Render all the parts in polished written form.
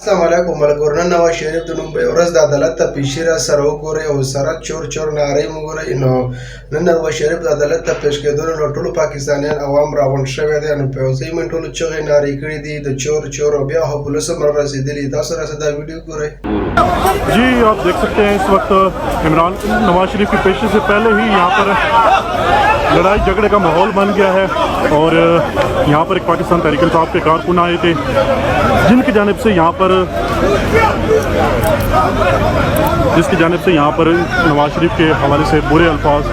Assalamualaikum malgorna Nawaz Sharif د نوم به ورځ د عدالت ته پیشي را سره وګورئ او سره چور نارې مو وګورئ. نو نن نواز شریف د عدالت ته پیش کېدلو نو ټولو پاکستانیان عوام راغونډ شوي دي. نو په یو ځای من ټولو چغې نارې کړي دي د چور او بیا خو پولیس هم رارسېدلي. تاسو راسه دا ویډیو ګورئ. जी आप देख सकते हैं इस वक्त इमरान नवाज शरीफ की पेशी से पहले ही यहाँ पर लड़ाई झगड़े का माहौल बन गया है और यहाँ पर एक पाकिस्तान तहरीक इंसाफ के कारकुन आए थे जिसकी जानिब से यहाँ पर नवाज शरीफ के हवाले से बुरे अल्फाज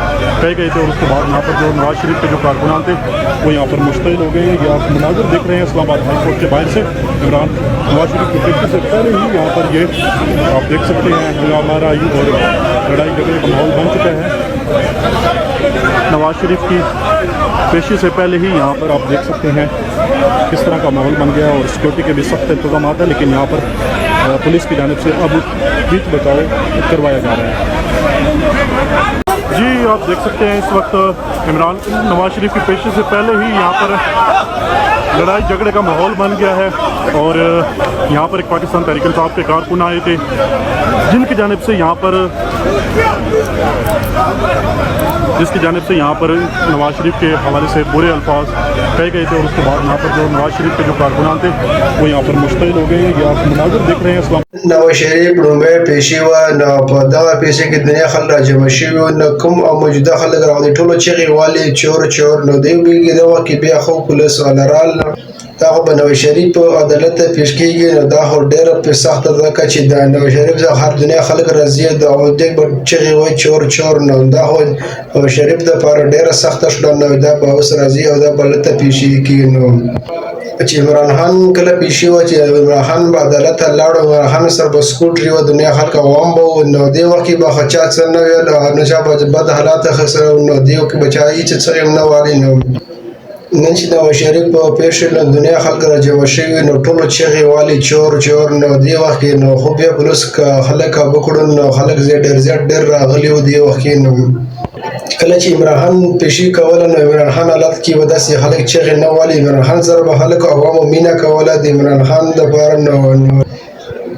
कहे गए थे और उसके बाद यहाँ पर जो नवाज शरीफ के जो कारकुनान थे वो यहाँ पर मुश्तल हो गए हैं. ये आप मनाज़र देख रहे हैं इस्लामाबाद हाई कोर्ट के बाहर से इमरान नवाज शरीफ की पेशी से पहले ही यहाँ पर ये आप देख सकते हैं हंगामा आयु और लड़ाई झगड़े का माहौल बन चुका है. नवाज शरीफ की पेशी से पहले ही यहाँ पर आप देख सकते हैं किस तरह का माहौल बन गया और सिक्योरिटी के भी सख्त इंतजाम है, लेकिन यहाँ पर पुलिस की जानिब से अब बीच बचाव करवाया जा रहा है. जी आप देख सकते हैं इस वक्त इमरान नवाज शरीफ की पेशी से पहले ही यहाँ पर लड़ाई झगड़े का माहौल बन गया है और यहाँ पर एक पाकिस्तान तहरीक इंसाफ के कारकुन आए थे जिसकी जानिब से यहाँ पर नवाज शरीफ के हवाले से बुरे अल्फाज कहे गए थे और उसके बाद यहाँ पर जो नवाज शरीफ के जो कारकुनान थे वो यहाँ पर मुश्तल हो गए हैं. ये आप मनाज़र देख रहे हैं इस्लाम नवाज शरीफ लومبه پیشي و نو په دغه پیسې کې دنیا خلک راجمع شوي و نو کوم او موجوده خلک راغلي ټولو چغې والي چور نو دی ویږي د وخت کې بیا خو پولیس ولرال دا خو به نواز شریف په عدالت ته پیش کېږي. نو دا خو ډېره په سخته ده چې د نواز شریف څخه هر دنیا خلک راځي او دی به چغې وایي چور نو دا خو نواز شریف دپاره ډېره سخته شوه. نو دا به اوس راځي او دا به هلته پیشي کېږي. نو چې عمران خان کله پیشي وه چې عمران خان به عدالت ته لاړ. عمران خان سره به سکوټري وه دنیا خلک عوام به وو. نو دې وخت کې به خو چا څه نه ویل او نه چا به بد حالات اخیستل. نو دې وخت کې به چا هېڅ څه هم نه والي. نو نن چې نواز شریف په پیښ نو دنیا خلک راجمع شوي نو ټولو چغې والي چور نو دې وخت کې نو خو بیا پولیس خلک کابو کړل. نو خلک ډېر راغلي وو دې وخت کې. نو کله چې عمران خان پیشي کوله نو عمران خان حالت کې به داسې خلک چغې نه والي. عمران خان سره به خلکو عوامو مینه کوله د عمران خان دپاره. نو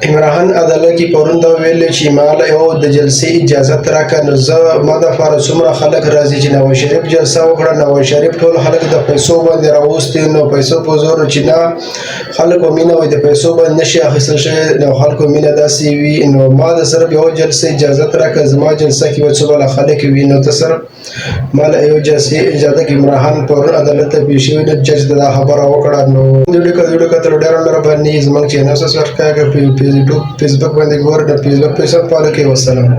عمران خان عدالت کې پرون دا ویل چې ما له یو د جلسې اجازت راکړه. نو زه ما دپاره څومره خلک راځي چې نواز شریف جلسه وکړه. نواز شریف ټول خلک د پیسو باندې راوستي. نو پیسو په زور چې نه خلکو مینه وایي د پیسو باندې نشي اخیستل شوی. نو خلکو مینه داسې وي. نو ما د سره یو جلسې اجازت راکړه. زما جلسه کې به څومره خلک وي. نو ته سره ما له یو جلسې اجازه کې عمران خان پرون عدالت ته پیش شوی. نو جج دا خبره وکړه. نو ویډیو کتل ډېره مهرباني. زموږ چینل سبسکرایب کړئ. فیسبوک باندې ګورئ. د فیسبوک پیج فالو کړئ. والسلام.